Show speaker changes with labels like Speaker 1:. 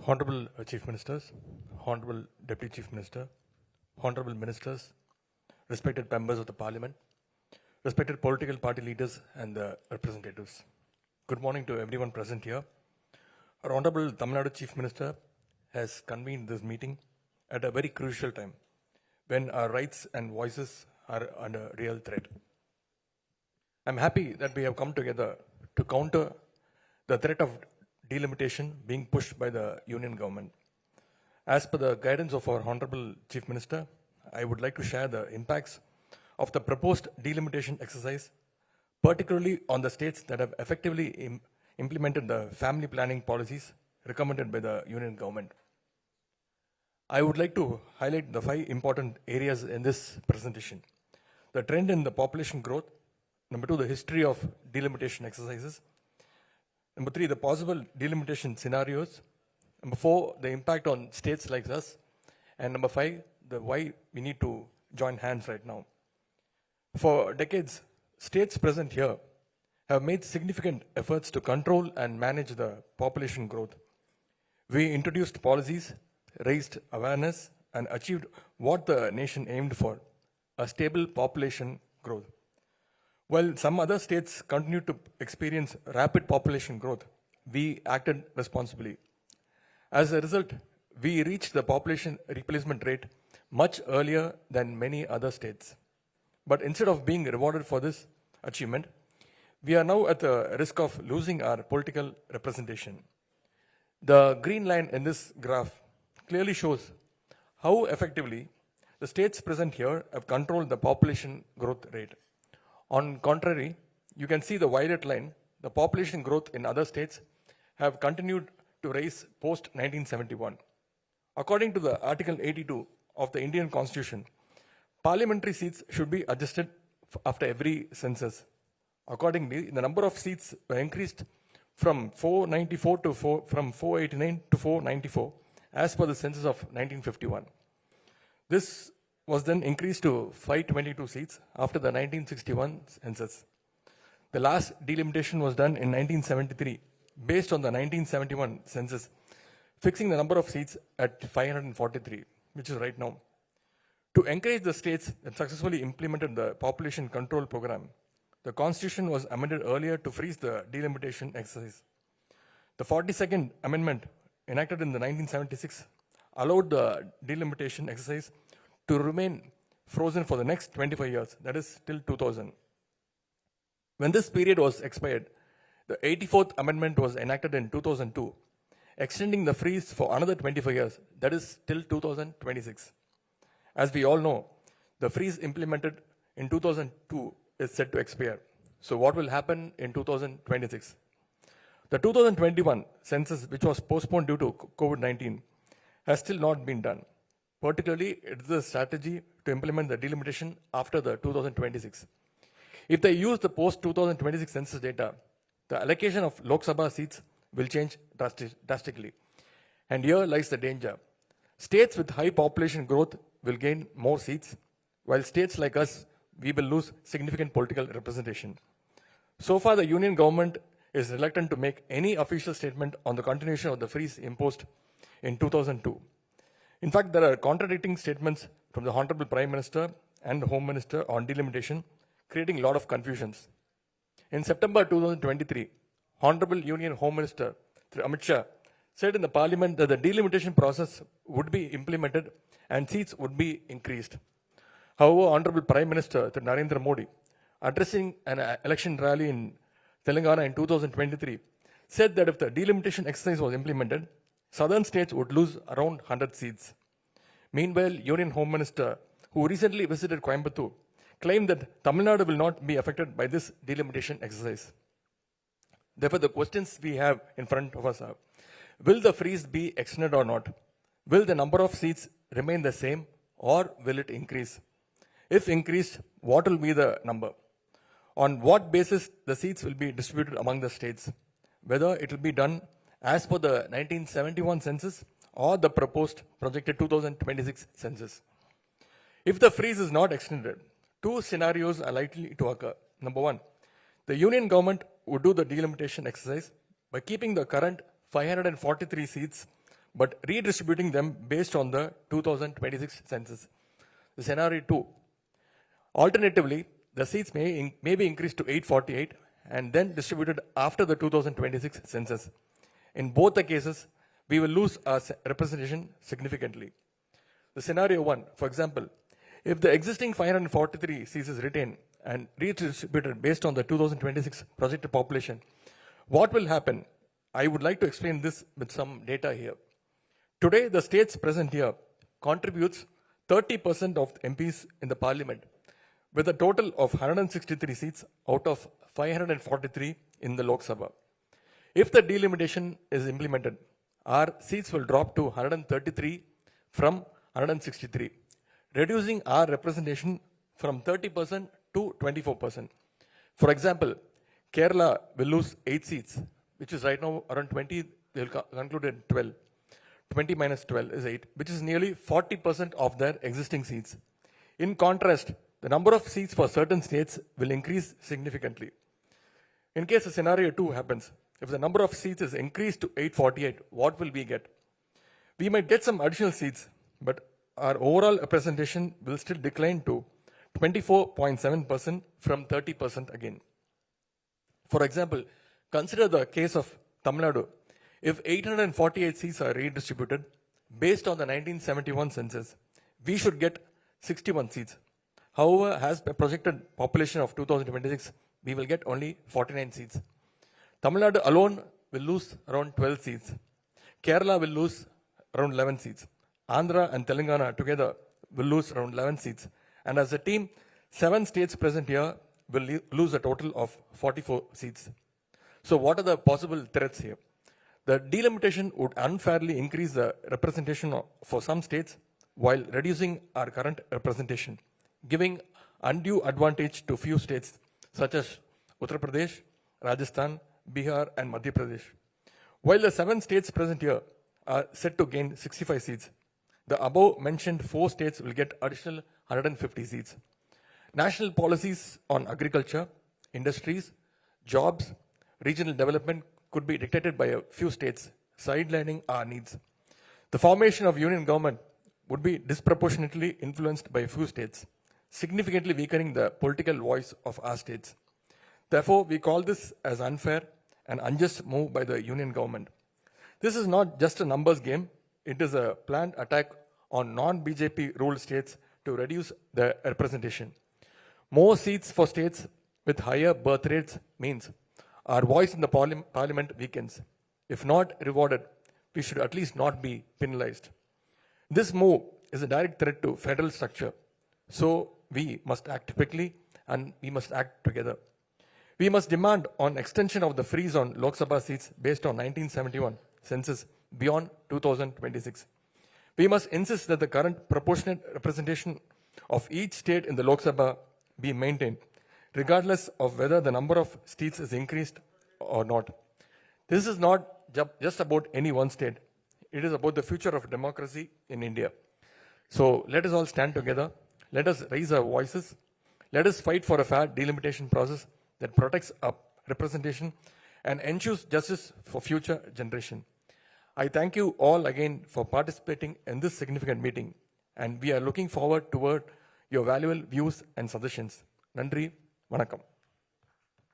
Speaker 1: Honorable Chief Ministers, Honorable Deputy Chief Minister, Honorable Ministers, respected members of the Parliament, respected political party leaders and the representatives. Good morning to everyone present here. Our Honorable Tamil Nadu Chief Minister has convened this meeting at a very crucial time when our rights and voices are under real threat. I'm happy that we have come together to counter the threat of delimitation being pushed by the Union government. As per the guidance of our Honorable Chief Minister, I would like to share the impacts of the proposed delimitation exercise, particularly on the states that have effectively implemented the family planning policies recommended by the Union government. I would like to highlight the 5 important areas in this presentation. The trend in the population growth. Number 2, the history of delimitation exercises. Number 3, the possible delimitation scenarios. Number 4, the impact on states like us. And number 5, the why we need to join hands right now. For decades, states present here have made significant efforts to control and manage the population growth. We introduced policies, raised awareness, and achieved what the nation aimed for, a stable population growth. While some other states continued to experience rapid population growth, we acted responsibly. As a result, we reached the population replacement rate much earlier than many other states. But instead of being rewarded for this achievement, we are now at the risk of losing our political representation. The green line in this graph clearly shows how effectively the states present here have controlled the population growth rate. On contrary, you can see the violet line, the population growth in other states have continued to rise post 1971. According to the Article 82 of the Indian Constitution, parliamentary seats should be adjusted after every census. Accordingly, the number of seats were increased from 494 to from 489 to 494 as per the census of 1951. This was then increased to 522 seats after the 1961 census. The last delimitation was done in 1973 based on the 1971 census, fixing the number of seats at 543, which is right now. To encourage the states that successfully implemented the population control program, the Constitution was amended earlier to freeze the delimitation exercise. The 42nd Amendment, enacted in the 1976, allowed the delimitation exercise to remain frozen for the next 25 years, that is till 2000. When this period was expired, the 84th Amendment was enacted in 2002, extending the freeze for another 25 years, that is till 2026. As we all know, the freeze implemented in 2002 is set to expire. So what will happen in 2026? The 2021 census, which was postponed due to COVID-19, has still not been done. Particularly, it is a strategy to implement the delimitation after the 2026. If they use the post-2026 census data, the allocation of Lok Sabha seats will change drastically. And here lies the danger. States with high population growth will gain more seats, while states like us, we will lose significant political representation. So far, the Union government is reluctant to make any official statement on the continuation of the freeze imposed in 2002. In fact, there are contradicting statements from the Honorable Prime Minister and the Home Minister on delimitation, creating a lot of confusions. In September 2023, Honorable Union Home Minister Amit Shah said in the Parliament that the delimitation process would be implemented and seats would be increased. However, Honorable Prime Minister Narendra Modi, addressing an election rally in Telangana in 2023, said that if the delimitation exercise was implemented, southern states would lose around 100 seats. Meanwhile, Union Home Minister, who recently visited Coimbatore, claimed that Tamil Nadu will not be affected by this delimitation exercise. Therefore, the questions we have in front of us are, will the freeze be extended or not? Will the number of seats remain the same or will it increase? If increased, what will be the number? On what basis the seats will be distributed among the states? Whether it will be done as per the 1971 census or the proposed projected 2026 census. If the freeze is not extended, 2 scenarios are likely to occur. Number 1, the Union government would do the delimitation exercise by keeping the current 543 seats but redistributing them based on the 2026 census. The scenario 2. Alternatively, the seats may be increased to 848 and then distributed after the 2026 census. In both the cases, we will lose our representation significantly. The scenario 1, for example, if the existing 543 seats is retained and redistributed based on the 2026 projected population, what will happen? I would like to explain this with some data here. Today, the states present here contributes 30% of MPs in the parliament, with a total of 163 seats out of 543 in the Lok Sabha. If the delimitation is implemented, our seats will drop to 133 from 163, reducing our representation from 30% to 24%. For example, Kerala will lose 8 seats, which is right now around 20, they will conclude at 12. 20 minus 12 is 8, which is nearly 40% of their existing seats. In contrast, the number of seats for certain states will increase significantly. In case the scenario 2 happens, if the number of seats is increased to 848, what will we get? We might get some additional seats, but our overall representation will still decline to 24.7% from 30% again. For example, consider the case of Tamil Nadu. If 848 seats are redistributed based on the 1971 census, we should get 61 seats. However, as the projected population of 2026, we will get only 49 seats. Tamil Nadu alone will lose around 12 seats. Kerala will lose around 11 seats. Andhra and Telangana together will lose around 11 seats. And as a team, 7 states present here will lose a total of 44 seats. So what are the possible threats here? The delimitation would unfairly increase the representation for some states while reducing our current representation, giving undue advantage to few states such as Uttar Pradesh, Rajasthan, Bihar and Madhya Pradesh. While the 7 states present here are set to gain 65 seats, the above mentioned 4 states will get additional 150 seats. National policies on agriculture, industries, jobs, regional development could be dictated by a few states, sidelining our needs. The formation of union government would be disproportionately influenced by a few states, significantly weakening the political voice of our states. Therefore, we call this as unfair and unjust move by the union government. This is not just a numbers game, it is a planned attack on non-BJP ruled states to reduce their representation. More seats for states with higher birth rates means our voice in the parliament weakens. If not rewarded, we should at least not be penalized. This move is a direct threat to federal structure. So we must act quickly and we must act together. We must demand on extension of the freeze on Lok Sabha seats based on 1971 census beyond 2026. We must insist that the current proportionate representation of each state in the Lok Sabha be maintained, regardless of whether the number of seats is increased or not. This is not just about any one state. It is about the future of democracy in India. So let us all stand together. Let us raise our voices. Let us fight for a fair delimitation process that protects our representation and ensures justice for future generation. I thank you all again for participating in this significant meeting, and we are looking forward toward your valuable views and suggestions. Nandri, Vanakkam.